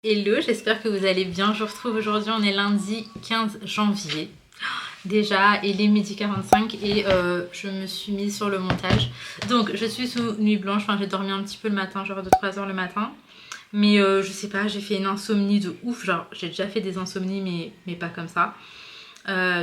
Hello, j'espère que vous allez bien. Je vous retrouve aujourd'hui, on est lundi 15 janvier déjà, il est midi 45 et je me suis mise sur le montage. Donc je suis sous nuit blanche, enfin j'ai dormi un petit peu le matin, genre 2-3 heures le matin. Mais je sais pas, j'ai fait une insomnie de ouf, genre j'ai déjà fait des insomnies mais pas comme ça.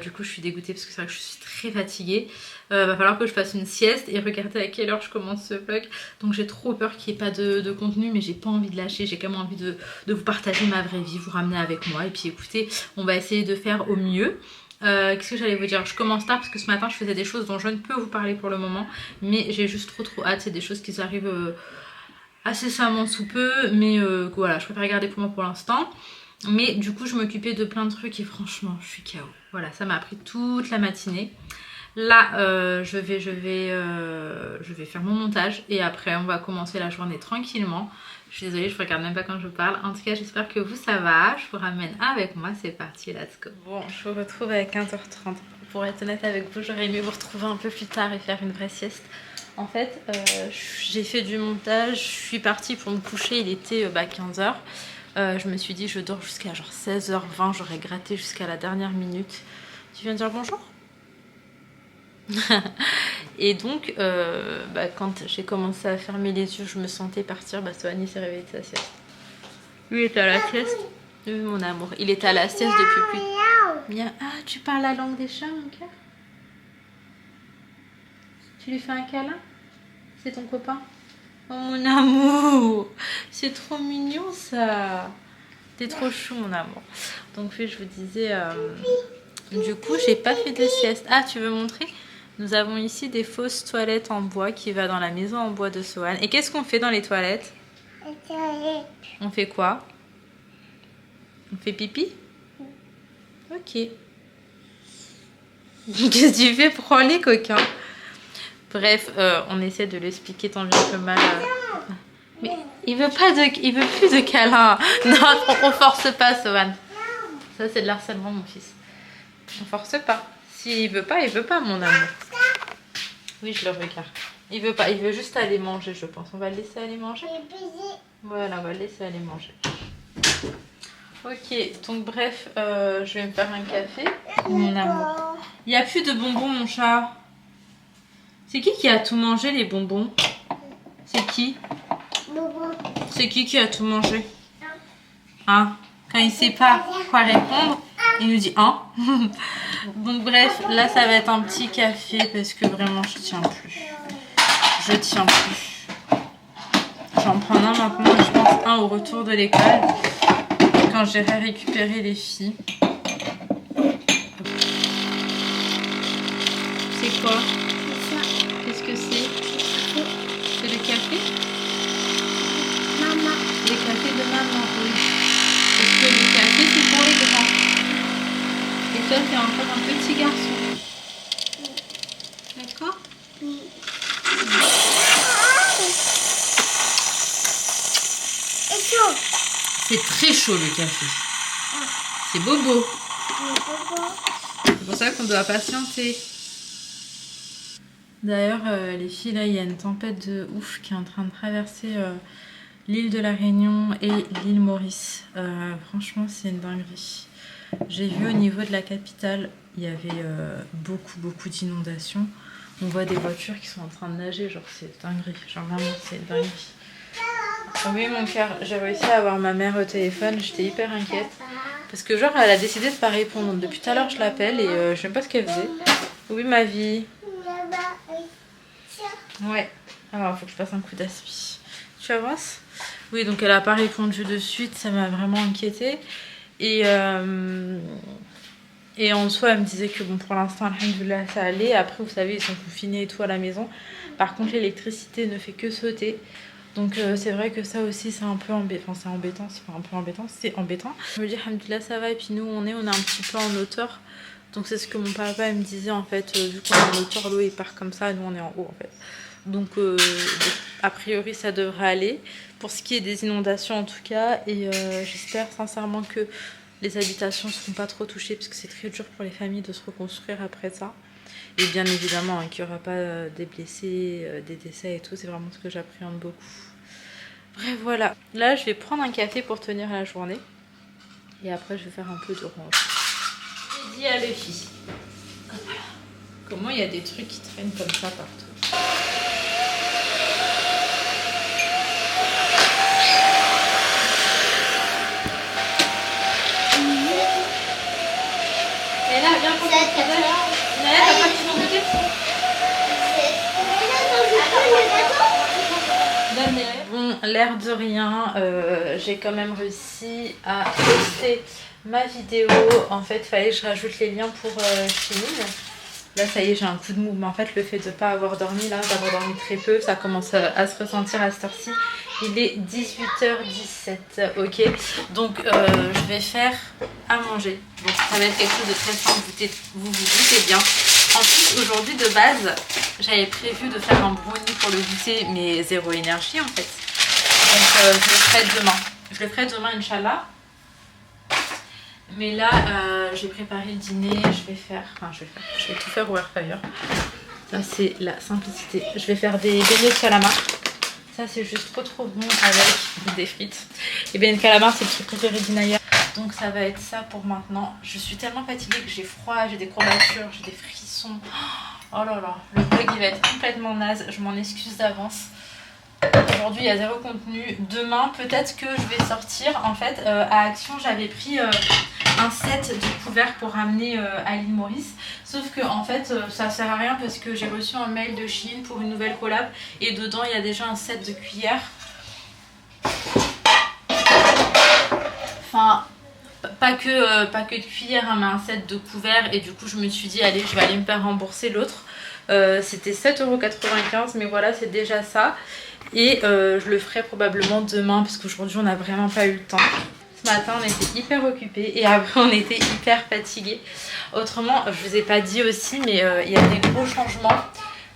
Du coup je suis dégoûtée parce que c'est vrai que je suis très fatiguée. Va falloir que je fasse une sieste et regarder à quelle heure je commence ce vlog. Donc j'ai trop peur qu'il n'y ait pas de contenu, mais j'ai pas envie de lâcher. J'ai quand même envie de vous partager ma vraie vie, vous ramener avec moi. Et puis écoutez, on va essayer de faire au mieux. Qu'est-ce que j'allais vous dire? Je commence tard parce que ce matin je faisais des choses dont je ne peux vous parler pour le moment, mais j'ai juste trop hâte. C'est des choses qui arrivent incessamment sous peu, mais voilà, je préfère garder pour moi pour l'instant. Mais du coup je m'occupais de plein de trucs et franchement je suis KO. Voilà, ça m'a pris toute la matinée. Là je vais faire mon montage et après on va commencer la journée tranquillement. Je suis désolée, je regarde même pas quand je parle. En tout cas j'espère que vous ça va. Je vous ramène avec moi, c'est parti, let's go. Bon, je vous retrouve à 15h30. Pour être honnête avec vous, j'aurais aimé vous retrouver un peu plus tard et faire une vraie sieste. En fait, j'ai fait du montage, je suis partie pour me coucher, il était 15h. Je me suis dit je dors jusqu'à genre 16h20, j'aurais gratté jusqu'à la dernière minute. Tu viens dire bonjour? Et donc quand j'ai commencé à fermer les yeux, je me sentais partir. Soani s'est réveillé de sa sieste. Lui était à la sieste. Oui, mon amour, il était à la sieste depuis plus. Ah, tu parles la langue des chats, mon cœur? Tu lui fais un câlin? C'est ton copain? Oh mon amour, c'est trop mignon ça. T'es trop chou mon amour. Donc oui, je vous disais, du coup j'ai pas fait de sieste. Ah, tu veux montrer? Nous avons ici des fausses toilettes en bois qui va dans la maison en bois de Sohan. Et qu'est-ce qu'on fait dans les toilettes? On fait quoi? On fait pipi? Ok. Qu'est-ce que tu fais? Prends-les, coquin. Bref, on essaie de l'expliquer tant bien que mal. Mais il veut plus de câlin. Non, on force pas, Sohan. Ça, c'est de l'harcèlement, mon fils. On force pas. S'il veut pas, il veut pas, mon amour. Oui, je le regarde. Il veut pas, il veut juste aller manger, je pense. On va le laisser aller manger. Voilà, on va le laisser aller manger. Ok, donc bref, je vais me faire un café. Mon amour. Il n'y a plus de bonbons, mon chat. C'est qui a tout mangé, les bonbons? C'est qui? C'est qui a tout mangé? Hein? Quand il sait pas quoi répondre, il nous dit hein. Donc bref, là ça va être un petit café parce que vraiment je tiens plus. Je tiens plus. J'en prends un maintenant et je pense un au retour de l'école quand j'irai récupérer les filles. C'est quoi? Qu'est-ce que c'est? C'est le café? Maman. Le café de maman, oui. Parce que le café c'est pour les grands. Et toi t'es encore un petit garçon. D'accord? Oui. C'est très chaud le café. C'est bobo. C'est pour ça qu'on doit patienter. D'ailleurs, les filles, là, il y a une tempête de ouf qui est en train de traverser l'île de la Réunion et l'île Maurice. Franchement, c'est une dinguerie. J'ai vu au niveau de la capitale, il y avait beaucoup d'inondations. On voit des voitures qui sont en train de nager, genre c'est dinguerie. Genre vraiment, c'est une dinguerie. Oui, mon cœur, j'ai réussi à avoir ma mère au téléphone, j'étais hyper inquiète. Parce que genre, elle a décidé de pas répondre. Depuis tout à l'heure, je l'appelle et je sais pas ce qu'elle faisait. Oui, ma vie. Ouais. Alors, il faut que je passe un coup d'aspi. Tu avances? Oui, donc elle a pas répondu de suite, ça m'a vraiment inquiétée. Et en soi, elle me disait que bon, pour l'instant, alhamdoulilah, ça allait. Après, vous savez, ils sont confinés et tout à la maison. Par contre, l'électricité ne fait que sauter. Donc c'est vrai que ça aussi c'est un peu embêtant, c'est embêtant. Je me dis alhamdoulilah ça va et puis nous on est un petit peu en hauteur. Donc c'est ce que mon papa me disait en fait, vu qu'on est en hauteur, l'eau il part comme ça, nous on est en haut en fait. Donc a priori ça devrait aller. Pour ce qui est des inondations en tout cas, et j'espère sincèrement que les habitations ne seront pas trop touchées parce que c'est très dur pour les familles de se reconstruire après ça. Et bien évidemment qu'il n'y aura pas des blessés, des décès et tout, c'est vraiment ce que j'appréhende beaucoup. Bref, voilà. Là, je vais prendre un café pour tenir la journée. Et après, je vais faire un peu de range. J'ai dit à Luffy. Voilà. Comment il y a des trucs qui traînent comme ça partout. Et là, viens pour le cadeau. Naya, t'as pas pu t'en goûter? Bon, l'air de rien, j'ai quand même réussi à poster ma vidéo. En fait, il fallait que je rajoute les liens pour Shein. Là, ça y est, j'ai un coup de mou. Mais en fait, le fait de ne pas avoir dormi, là, d'avoir dormi très peu, ça commence à se ressentir à cette heure-ci. Il est 18h17, ok. Donc, je vais faire à manger. Donc, ça va être quelque chose de très simple, vous vous doutez bien. En plus, aujourd'hui, de base, j'avais prévu de faire un brownie pour le goûter, mais zéro énergie, en fait. Donc, je le ferai demain. Je le ferai demain, Inch'Allah. Mais là, j'ai préparé le dîner, je vais tout faire au air fryer. Ça, c'est la simplicité. Je vais faire des beignets de calamar. Ça, c'est juste trop bon avec des frites. Les beignets de calamar, c'est le truc préféré d'Inaya. Donc, ça va être ça pour maintenant. Je suis tellement fatiguée que j'ai froid, j'ai des courbatures, j'ai des frissons. Oh là là, le vlog, il va être complètement naze. Je m'en excuse d'avance. Aujourd'hui, il y a zéro contenu. Demain, peut-être que je vais sortir. En fait, à Action, j'avais pris un set de couverts pour ramener à l'île Maurice. Sauf que, en fait, ça sert à rien parce que j'ai reçu un mail de Shein pour une nouvelle collab. Et dedans, il y a déjà un set de cuillères. Enfin, pas que de cuillères, hein, mais un set de couverts. Et du coup, je me suis dit, allez, je vais aller me faire rembourser l'autre. C'était 7,95 €, mais voilà, c'est déjà ça. Et je le ferai probablement demain parce qu'aujourd'hui on n'a vraiment pas eu le temps. Ce matin on était hyper occupés et après on était hyper fatigués. Autrement, je vous ai pas dit aussi, mais il y a des gros changements.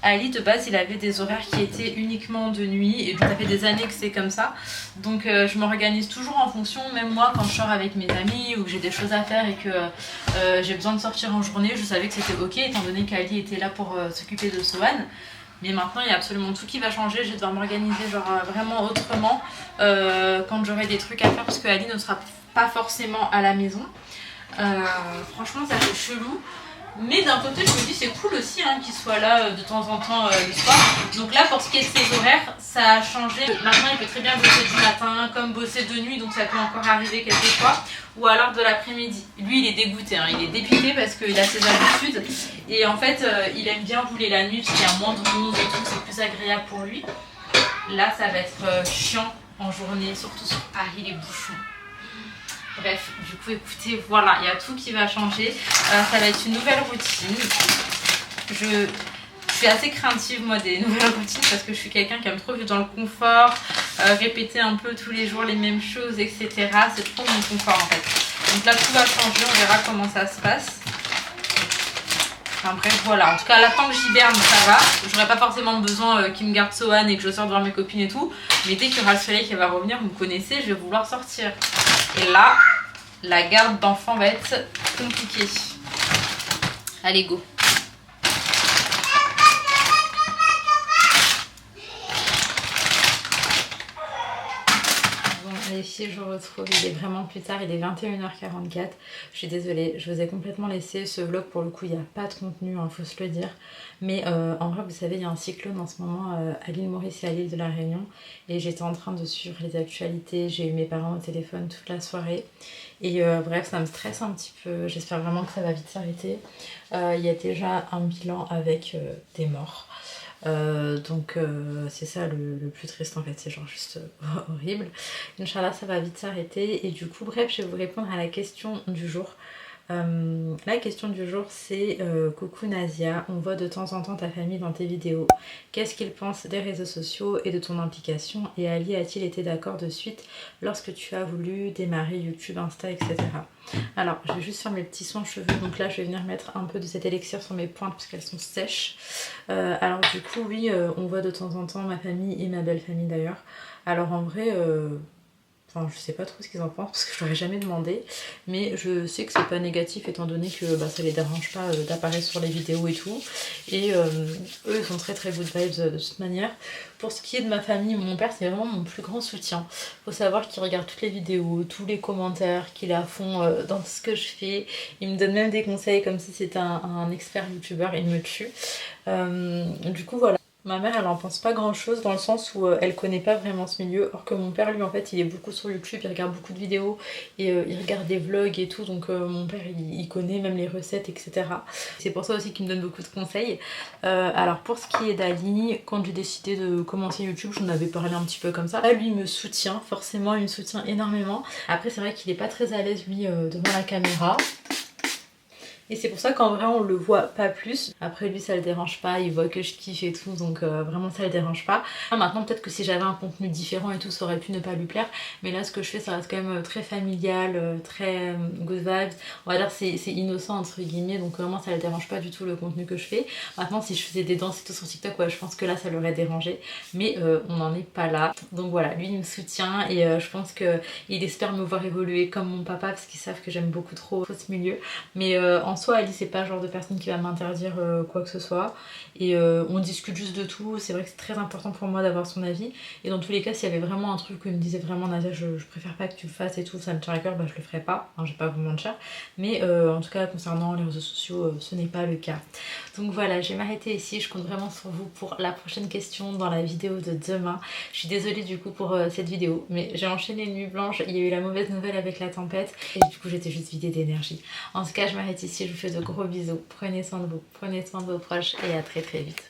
Ali de base il avait des horaires qui étaient uniquement de nuit et ça fait des années que c'est comme ça. Donc je m'organise toujours en fonction, même moi quand je sors avec mes amis ou que j'ai des choses à faire et que j'ai besoin de sortir en journée, je savais que c'était ok étant donné qu'Ali était là pour s'occuper de Sohan. Mais maintenant, il y a absolument tout qui va changer. Je vais devoir m'organiser genre vraiment autrement quand j'aurai des trucs à faire parce que Ali ne sera pas forcément à la maison. Franchement, ça fait chelou. Mais d'un côté, je me dis c'est cool aussi hein, qu'il soit là de temps en temps le soir. Donc là, pour ce qui est de ses horaires, ça a changé. Maintenant, il peut très bien bosser du matin comme bosser de nuit. Donc ça peut encore arriver quelquefois. Ou alors de l'après-midi. Lui, il est dégoûté. Hein. Il est dépité parce qu'il a ses habitudes. Et en fait, il aime bien rouler la nuit parce qu'il y a moins de monde et tout. C'est plus agréable pour lui. Là, ça va être chiant en journée. Surtout sur Paris, les bouchons. Bref, du coup, écoutez, voilà, il y a tout qui va changer. Ça va être une nouvelle routine. Je suis assez craintive, moi, des nouvelles routines parce que je suis quelqu'un qui aime trop vivre dans le confort, répéter un peu tous les jours les mêmes choses, etc. C'est trop mon confort, en fait. Donc là, tout va changer, on verra comment ça se passe. Enfin bref, voilà. En tout cas, là, tant que j'hiberne, ça va. J'aurai pas forcément besoin qu'il me garde Sohan et que je sorte voir mes copines et tout. Mais dès qu'il y aura le soleil qui va revenir, vous me connaissez, je vais vouloir sortir. Et là, la garde d'enfant va être compliquée. Allez, go. Les filles, je vous retrouve, il est vraiment plus tard, il est 21h44. Je suis désolée, je vous ai complètement laissé ce vlog, pour le coup il n'y a pas de contenu, hein, faut se le dire. Mais en vrai, vous savez, il y a un cyclone en ce moment à l'île Maurice et à l'île de la Réunion. Et j'étais en train de suivre les actualités, j'ai eu mes parents au téléphone toute la soirée. Et bref, ça me stresse un petit peu, j'espère vraiment que ça va vite s'arrêter. Il y a déjà un bilan avec des morts. Donc c'est ça le plus triste en fait, c'est genre juste horrible. Inch'Allah ça va vite s'arrêter. Et du coup bref, je vais vous répondre à la question du jour. La question du jour c'est coucou Nazia, on voit de temps en temps ta famille dans tes vidéos. Qu'est-ce qu'ils pensent des réseaux sociaux et de ton implication? Et Ali a-t-il été d'accord de suite lorsque tu as voulu démarrer YouTube, Insta, etc. Alors je vais juste faire mes petits soins cheveux. Donc là je vais venir mettre un peu de cet élixir sur mes pointes parce qu'elles sont sèches. Alors du coup oui, on voit de temps en temps ma famille et ma belle famille d'ailleurs. Alors en vrai... Enfin, je sais pas trop ce qu'ils en pensent parce que je leur ai jamais demandé, mais je sais que c'est pas négatif étant donné que ça les dérange pas d'apparaître sur les vidéos et tout. Et eux ils sont très très good vibes de toute manière. Pour ce qui est de ma famille, mon père c'est vraiment mon plus grand soutien. Faut savoir qu'il regarde toutes les vidéos, tous les commentaires, qu'il est à fond dans ce que je fais. Il me donne même des conseils comme si c'était un expert youtubeur, il me tue. Du coup voilà. Ma mère elle en pense pas grand chose dans le sens où elle connaît pas vraiment ce milieu, or que mon père lui en fait il est beaucoup sur YouTube, il regarde beaucoup de vidéos et il regarde des vlogs et tout, donc mon père il connaît même les recettes etc. C'est pour ça aussi qu'il me donne beaucoup de conseils. Alors pour ce qui est d'Ali, quand j'ai décidé de commencer YouTube, j'en avais parlé un petit peu comme ça. Là lui il me soutient, forcément il me soutient énormément. Après c'est vrai qu'il est pas très à l'aise lui devant la caméra. Et c'est pour ça qu'en vrai on le voit pas plus. Après lui ça le dérange pas, il voit que je kiffe et tout, donc vraiment ça le dérange pas. Maintenant peut-être que si j'avais un contenu différent et tout ça aurait pu ne pas lui plaire, mais là ce que je fais ça reste quand même très familial, très good vibes. On va dire c'est innocent entre guillemets, donc vraiment ça le dérange pas du tout le contenu que je fais. Maintenant si je faisais des danses et tout sur TikTok, ouais je pense que là ça l'aurait dérangé, mais on n'en est pas là. Donc voilà, lui il me soutient et je pense qu'il espère me voir évoluer comme mon papa parce qu'ils savent que j'aime beaucoup trop ce milieu. Mais en soi Ali c'est pas le genre de personne qui va m'interdire quoi que ce soit et on discute juste de tout. C'est vrai que c'est très important pour moi d'avoir son avis et dans tous les cas s'il y avait vraiment un truc où il me disait vraiment Nadia je préfère pas que tu le fasses et tout, ça me tient à cœur, je le ferais pas, enfin, je vais pas vous mentir, mais en tout cas concernant les réseaux sociaux ce n'est pas le cas. Donc voilà, je vais m'arrêter ici, je compte vraiment sur vous pour la prochaine question dans la vidéo de demain. Je suis désolée du coup pour cette vidéo, mais j'ai enchaîné une nuit blanche, il y a eu la mauvaise nouvelle avec la tempête et du coup j'étais juste vidée d'énergie. En tout cas je m'arrête ici, je vous fais de gros bisous, prenez soin de vous, prenez soin de vos proches et à très très vite.